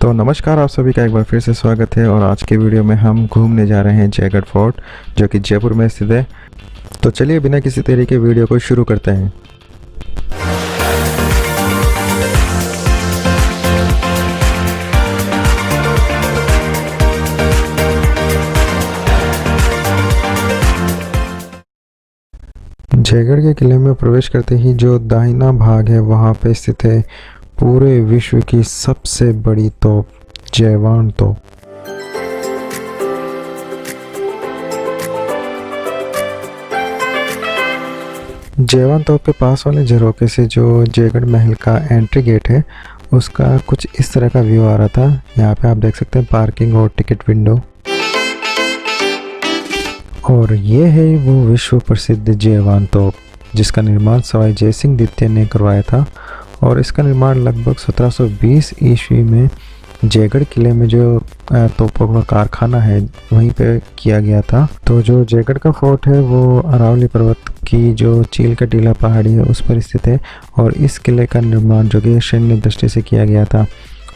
तो नमस्कार, आप सभी का एक बार फिर से स्वागत है। और आज के वीडियो में हम घूमने जा रहे हैं जयगढ़ फोर्ट, जो कि जयपुर में स्थित है। तो चलिए बिना किसी देरी के वीडियो को शुरू करते हैं। जयगढ़ के किले में प्रवेश करते ही जो दाहिना भाग है वहाँ पे स्थित है पूरे विश्व की सबसे बड़ी तोप, जयवान तोप। जयवान तोप के पास वाले झरोखे से जो जयगढ़ महल का एंट्री गेट है उसका कुछ इस तरह का व्यू आ रहा था। यहाँ पे आप देख सकते हैं पार्किंग और टिकट विंडो। और ये है वो विश्व प्रसिद्ध जयवान तोप, जिसका निर्माण सवाई जयसिंह द्वितीय ने करवाया था। और इसका निर्माण लगभग 1720 ईस्वी में जयगढ़ किले में जो तोपों का कारखाना है वहीं पे किया गया था। तो जो जयगढ़ का फोर्ट है वो अरावली पर्वत की जो चील का टीला पहाड़ी है उस पर स्थित है। और इस किले का निर्माण जो कि सैन्य दृष्टि से किया गया था।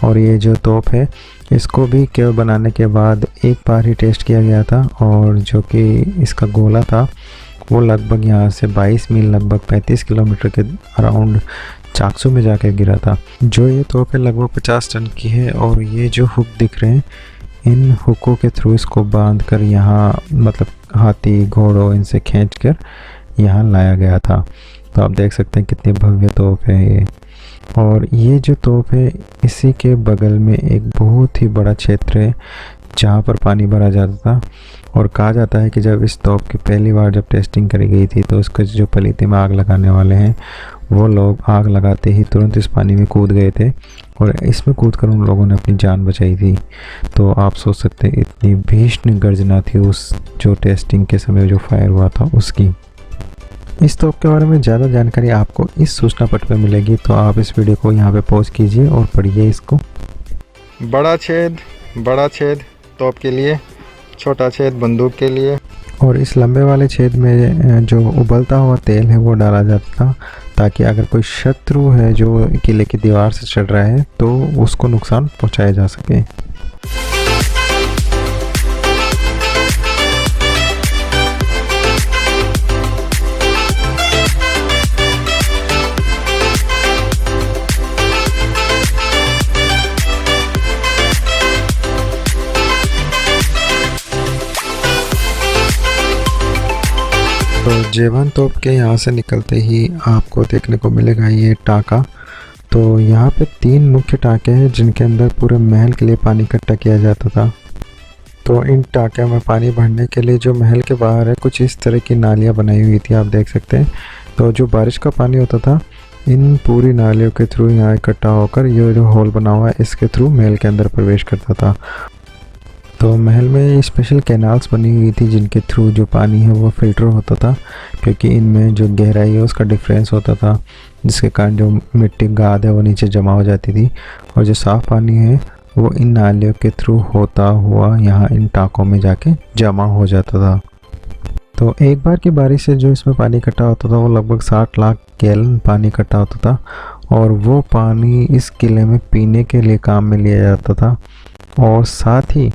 और ये जो तोप है इसको भी केवल बनाने के बाद एक बार ही टेस्ट किया गया था। और जो कि इसका गोला था वो लगभग यहाँ से 22 मील लगभग 35 किलोमीटर के अराउंड चाकसू में जाकर गिरा था। जो ये तोप है लगभग 50 टन की है। और ये जो हुक दिख रहे हैं इन हुकों के थ्रू इसको बांध कर यहाँ मतलब हाथी घोड़ों इनसे खींच कर यहाँ लाया गया था। तो आप देख सकते हैं कितनी भव्य तोप है ये। और ये जो तोप है इसी के बगल में एक बहुत ही बड़ा क्षेत्र है जहाँ पर पानी भरा जाता था। और कहा जाता है कि जब इस तोप की पहली बार जब टेस्टिंग करी गई थी तो उसके जो पलीते में आग लगाने वाले हैं वो लोग आग लगाते ही तुरंत इस पानी में कूद गए थे। और इसमें कूदकर उन लोगों ने अपनी जान बचाई थी। तो आप सोच सकते हैं इतनी भीषण गर्जना थी उस जो टेस्टिंग के समय जो फायर हुआ था उसकी। इस तोप के बारे में ज़्यादा जानकारी आपको इस सूचना पट पर मिलेगी, तो आप इस वीडियो को यहाँ पे पॉज कीजिए और पढ़िए इसको। बड़ा छेद तोप के लिए, छोटा छेद बंदूक के लिए। और इस लंबे वाले छेद में जो उबलता हुआ तेल है वो डाला जाता था ताकि अगर कोई शत्रु है जो किले की दीवार से चढ़ रहा है तो उसको नुकसान पहुंचाया जा सके। तो जयवान तोप के यहाँ से निकलते ही आपको देखने को मिलेगा ये टाँका। तो यहाँ पे 3 मुख्य टाँके हैं जिनके अंदर पूरे महल के लिए पानी इकट्ठा किया जाता था। तो इन टाँके में पानी भरने के लिए जो महल के बाहर है कुछ इस तरह की नालियाँ बनाई हुई थी, आप देख सकते हैं। तो जो बारिश का पानी होता था इन पूरी नालियों के थ्रू यहाँ इकट्ठा होकर ये जो होल बना हुआ है इसके थ्रू महल के अंदर प्रवेश करता था। तो महल में स्पेशल कैनाल्स बनी हुई थी जिनके थ्रू जो पानी है वो फिल्टर होता था, क्योंकि इनमें जो गहराई है उसका डिफरेंस होता था, जिसके कारण जो मिट्टी गाद है वो नीचे जमा हो जाती थी। और जो साफ़ पानी है वो इन नालियों के थ्रू होता हुआ यहाँ इन टाँकों में जाके जमा हो जाता था। तो एक बार की बारिश से जो इसमें पानी इकट्ठा होता था वो लगभग 60 लाख गैलन पानी इकट्ठा होता था। और वो पानी इस किले में पीने के लिए काम में लिया जाता था। और साथ ही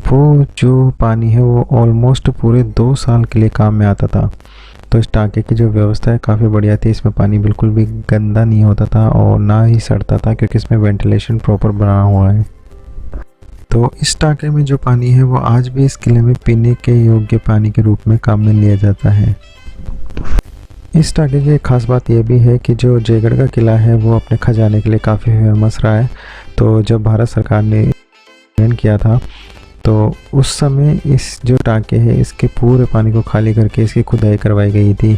वो जो पानी है वो ऑलमोस्ट पूरे 2 साल के लिए काम में आता था। तो इस टाँके की जो व्यवस्था है काफ़ी बढ़िया थी। इसमें पानी बिल्कुल भी गंदा नहीं होता था और ना ही सड़ता था, क्योंकि इसमें वेंटिलेशन प्रॉपर बना हुआ है। तो इस टाँके में जो पानी है वो आज भी इस किले में पीने के योग्य पानी के रूप में काम में लिया जाता है। इस टाँके की एक खास बात यह भी है कि जो जयगढ़ का किला है वो अपने खजाने के लिए काफ़ी फेमस रहा है। तो जब भारत सरकार ने किया था तो उस समय इस जो टाँके है इसके पूरे पानी को खाली करके इसकी खुदाई करवाई गई थी,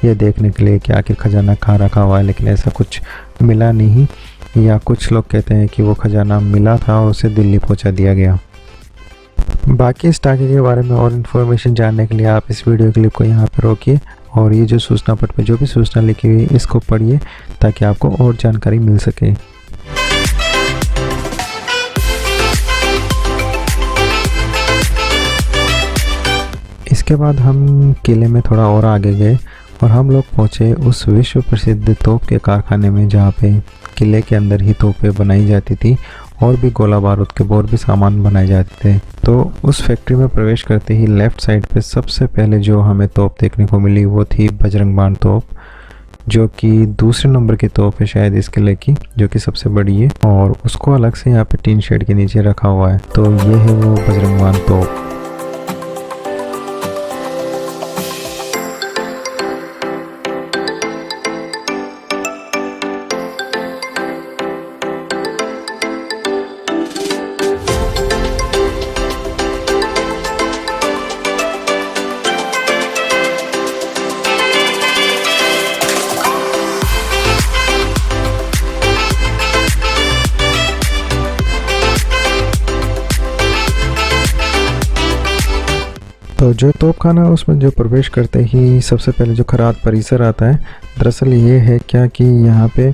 ये देखने के लिए कि आखिर खजाना कहाँ रखा हुआ है। लेकिन ऐसा कुछ मिला नहीं, या कुछ लोग कहते हैं कि वो खजाना मिला था और उसे दिल्ली पहुंचा दिया गया। बाकी इस टाँके के बारे में और इन्फॉर्मेशन जानने के लिए आप इस वीडियो क्लिप को यहाँ पर रोकिए और ये जो सूचना पट पे जो भी सूचना लिखी हुई है इसको पढ़िए ताकि आपको और जानकारी मिल सके। इसके बाद हम किले में थोड़ा और आगे गए और हम लोग पहुँचे उस विश्व प्रसिद्ध तोप के कारखाने में जहाँ पे किले के अंदर ही तोपें बनाई जाती थी और भी गोला बारूद के और भी सामान बनाए जाते थे। तो उस फैक्ट्री में प्रवेश करते ही लेफ़्ट साइड पे सबसे पहले जो हमें तोप देखने को मिली वो थी बजरंग बाण तोप, जो कि दूसरे नंबर की तोप है शायद इस किले की, जो कि सबसे बड़ी है और उसको अलग से यहाँ पे टीन शेड के नीचे रखा हुआ है। तो ये है वो बजरंग बाण तोप। तो जो तोपखाना है उसमें जो प्रवेश करते ही सबसे पहले जो खराद परिसर आता है, दरअसल ये है क्या कि यहाँ पे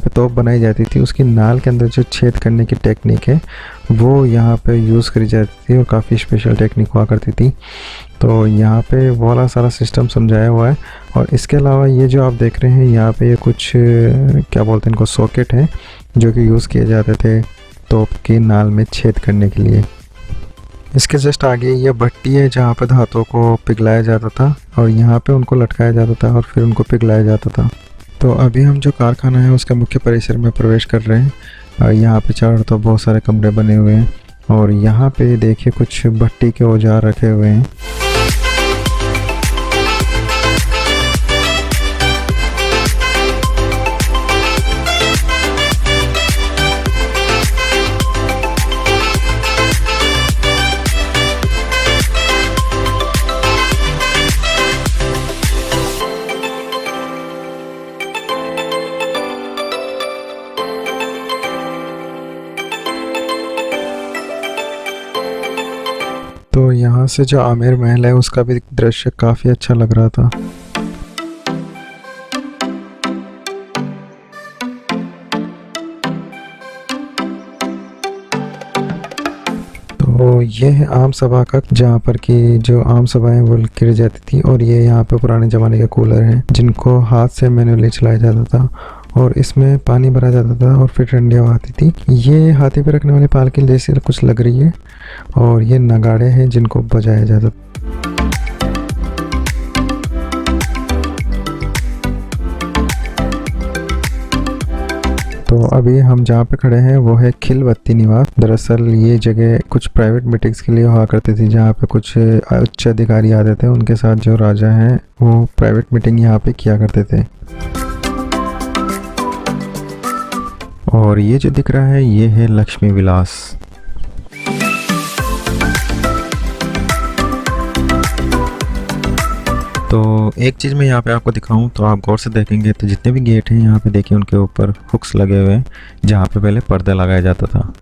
तोप बनाई जाती थी उसकी नाल के अंदर जो छेद करने की टेक्निक है वो यहाँ पे यूज़ करी जाती थी और काफ़ी स्पेशल टेक्निक हुआ करती थी। तो यहाँ पे वो वाला सारा सिस्टम समझाया हुआ है। और इसके अलावा ये जो आप देख रहे हैं यहाँ पे ये कुछ क्या बोलते हैं इनको, सॉकेट हैं जो कि यूज़ किए जाते थे तोप की नाल में छेद करने के लिए। इसके जस्ट आगे ये भट्टी है जहाँ पर धातुओं को पिघलाया जाता था और यहाँ पे उनको लटकाया जाता था और फिर उनको पिघलाया जाता था। तो अभी हम जो कारखाना है उसके मुख्य परिसर में प्रवेश कर रहे हैं और यहाँ पे चारों तरफ बहुत सारे कमरे बने हुए हैं और यहाँ पे देखिए कुछ भट्टी के औजार रखे हुए हैं। तो यहाँ से जो आमेर महल है उसका भी दृश्य काफ़ी अच्छा लग रहा था। तो ये है आम सभा कक्ष जहाँ पर कि जो आम सभाएं वो गिर जाती थी और ये यहाँ पे पुराने ज़माने के कूलर हैं जिनको हाथ से मैनुअली चलाया जाता था और इसमें पानी भरा जाता था और फिर ठंडी हवा आती थी। ये हाथी पे रखने वाली पालकी जैसी कुछ लग रही है और ये नगाड़े हैं जिनको बजाया जाता था। तो अभी हम जहाँ पे खड़े हैं वो है खिलवत्ती निवास। दरअसल ये जगह कुछ प्राइवेट मीटिंग्स के लिए हुआ करती थी जहाँ पे कुछ उच्च अधिकारी आते थे, उनके साथ जो राजा हैं वो प्राइवेट मीटिंग यहाँ पे किया करते थे। और ये जो दिख रहा है ये है लक्ष्मी विलास। तो एक चीज़ मैं यहाँ पे आपको दिखाऊं तो आप गौर से देखेंगे तो जितने भी गेट हैं यहाँ पे देखिए उनके ऊपर हुक्स लगे हुए हैं जहाँ पे पहले पर्दा लगाया जाता था।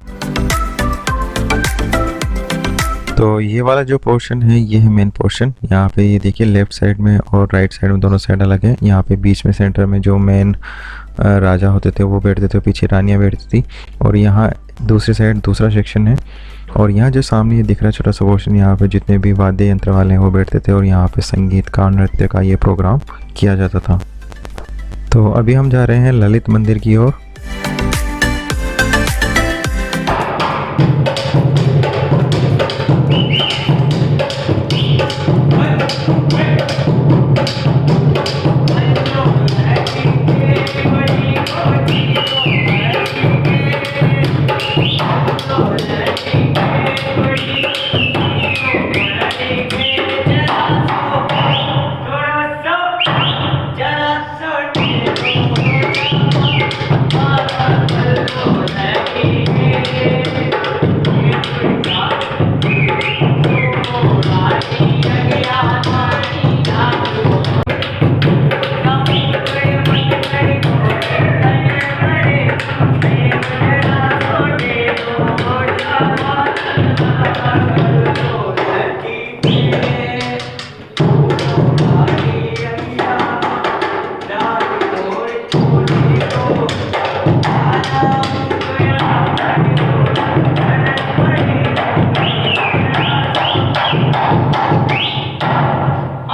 तो ये वाला जो पोर्शन है ये है मेन पोर्शन। यहाँ पे ये देखिए लेफ्ट साइड में और राइट साइड में दोनों साइड अलग है। यहाँ पे बीच में सेंटर में जो मेन राजा होते थे वो बैठते थे, पीछे रानियाँ बैठती थी और यहाँ दूसरी साइड दूसरा सेक्शन है। और यहाँ जो सामने ये दिख रहा है छोटा सा पोर्शन, यहाँ पे जितने भी वाद्य यंत्र वाले हैं वो बैठते थे और यहाँ पे संगीत का नृत्य का ये प्रोग्राम किया जाता था। तो अभी हम जा रहे हैं ललित मंदिर की ओर। अब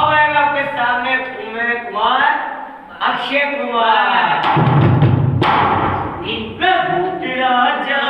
आएगा आपके सामने कुमार अक्षय कुमार। भूत राजा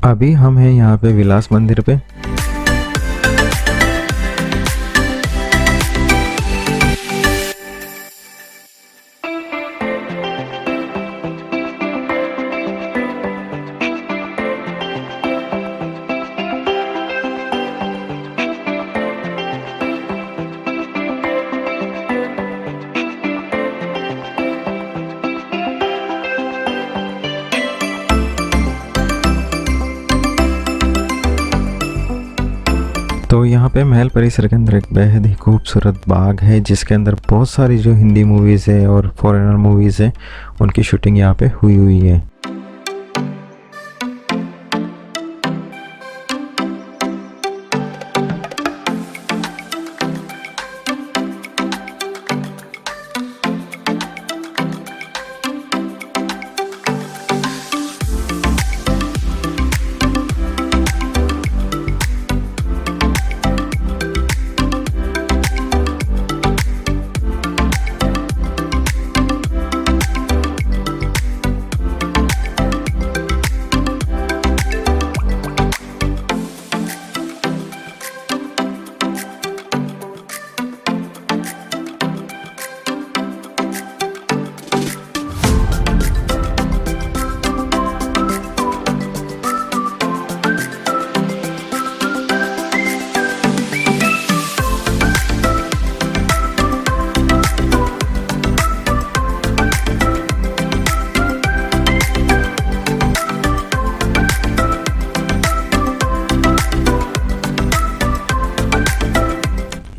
अभी हम हैं यहाँ पे विलास मंदिर पे। तो यहाँ पे महल परिसर के अंदर एक बेहद ही खूबसूरत बाग है जिसके अंदर बहुत सारी जो हिंदी मूवीज़ है और फॉरेनर मूवीज़ है उनकी शूटिंग यहाँ पे हुई है।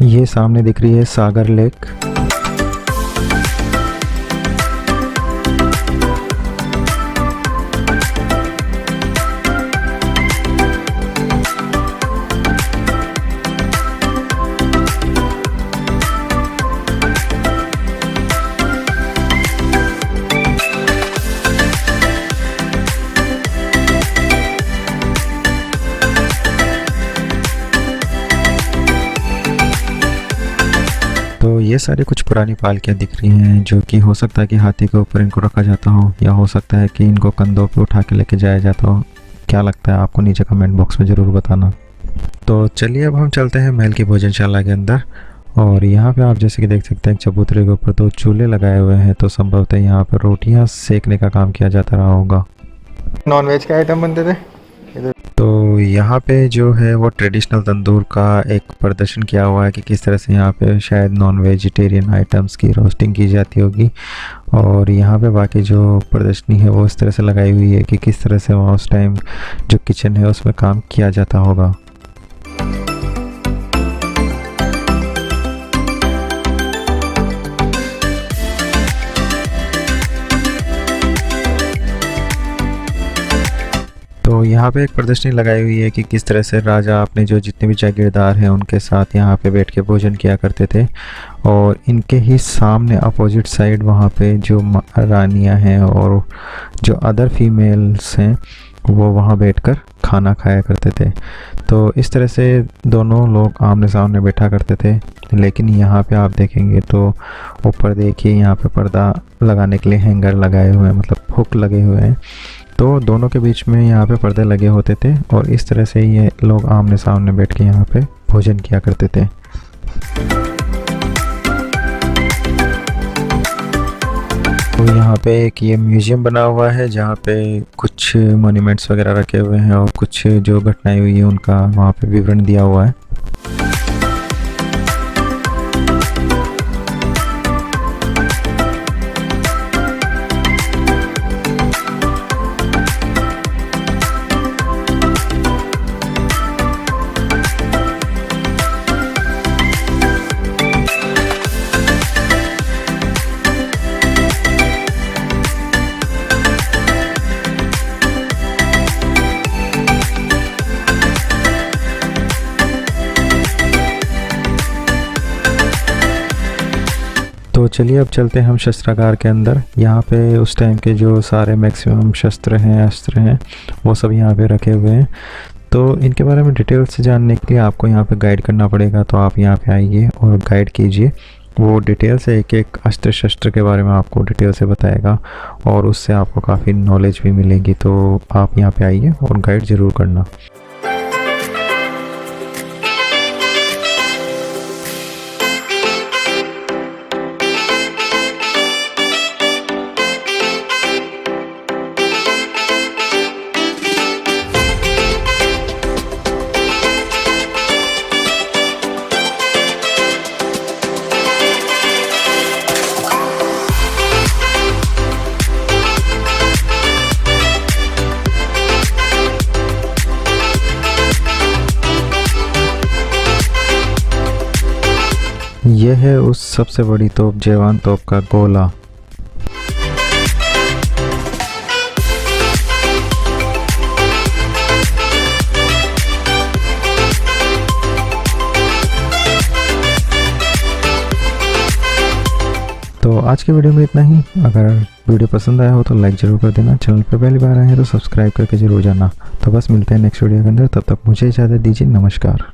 ये सामने दिख रही है सागर लेक। तो ये सारी कुछ पुरानी पालकियाँ दिख रही हैं जो कि हो सकता है कि हाथी के ऊपर इनको रखा जाता हो या हो सकता है कि इनको कंधों पे उठा के लेके जाया जाता हो। क्या लगता है आपको नीचे कमेंट बॉक्स में ज़रूर बताना। तो चलिए अब हम चलते हैं महल की भोजनशाला के अंदर। और यहाँ पे आप जैसे कि देख सकते हैं चबूतरे के ऊपर 2 चूल्हे लगाए हुए हैं, तो संभवतः यहाँ पर रोटियाँ सेकने का काम किया जाता रहा होगा। नॉनवेज के आइटम बनते थे। तो यहाँ पे जो है वो ट्रेडिशनल तंदूर का एक प्रदर्शन किया हुआ है कि किस तरह से यहाँ पे शायद नॉन वेजिटेरियन आइटम्स की रोस्टिंग की जाती होगी। और यहाँ पे बाकी जो प्रदर्शनी है वो इस तरह से लगाई हुई है कि किस तरह से वहाँ उस टाइम जो किचन है उसमें काम किया जाता होगा। तो यहाँ पे एक प्रदर्शनी लगाई हुई है कि किस तरह से राजा अपने जो जितने भी जागीरदार हैं उनके साथ यहाँ पे बैठ के भोजन किया करते थे। और इनके ही सामने अपोजिट साइड वहाँ पे जो रानियाँ हैं और जो अदर फीमेल्स हैं वो वहाँ बैठकर खाना खाया करते थे। तो इस तरह से दोनों लोग आमने सामने बैठा करते थे। लेकिन यहाँ पे आप देखेंगे तो ऊपर देखिए यहाँ पे पर्दा लगाने के लिए हैंगर लगाए हुए हैं, मतलब हुक लगे हुए हैं। तो दोनों के बीच में यहाँ पे पर्दे लगे होते थे और इस तरह से ये लोग आमने सामने बैठ के यहाँ पे भोजन किया करते थे। तो यहाँ पे एक ये म्यूज़ियम बना हुआ है जहाँ पे कुछ मॉन्यूमेंट्स वगैरह रखे हुए हैं और कुछ जो घटनाएं हुई है उनका वहाँ पे विवरण दिया हुआ है। तो चलिए अब चलते हैं हम शस्त्रागार के अंदर। यहाँ पे उस टाइम के जो सारे मैक्सिमम शस्त्र हैं, अस्त्र हैं, वो सब यहाँ पे रखे हुए हैं। तो इनके बारे में डिटेल से जानने के लिए आपको यहाँ पे गाइड करना पड़ेगा, तो आप यहाँ पे आइए और गाइड कीजिए। वो डिटेल से एक एक अस्त्र शस्त्र के बारे में आपको डिटेल से बताएगा और उससे आपको काफ़ी नॉलेज भी मिलेगी। तो आप यहाँ पे आइए और गाइड ज़रूर करना। यह है उस सबसे बड़ी तोप, जवान तोप का गोला। तो आज के वीडियो में इतना ही। अगर वीडियो पसंद आया हो तो लाइक ज़रूर कर देना। चैनल पर पहली बार आए हैं तो सब्सक्राइब करके ज़रूर जाना। तो बस मिलते हैं नेक्स्ट वीडियो के अंदर। तब तक मुझे इजाज़त दीजिए। नमस्कार।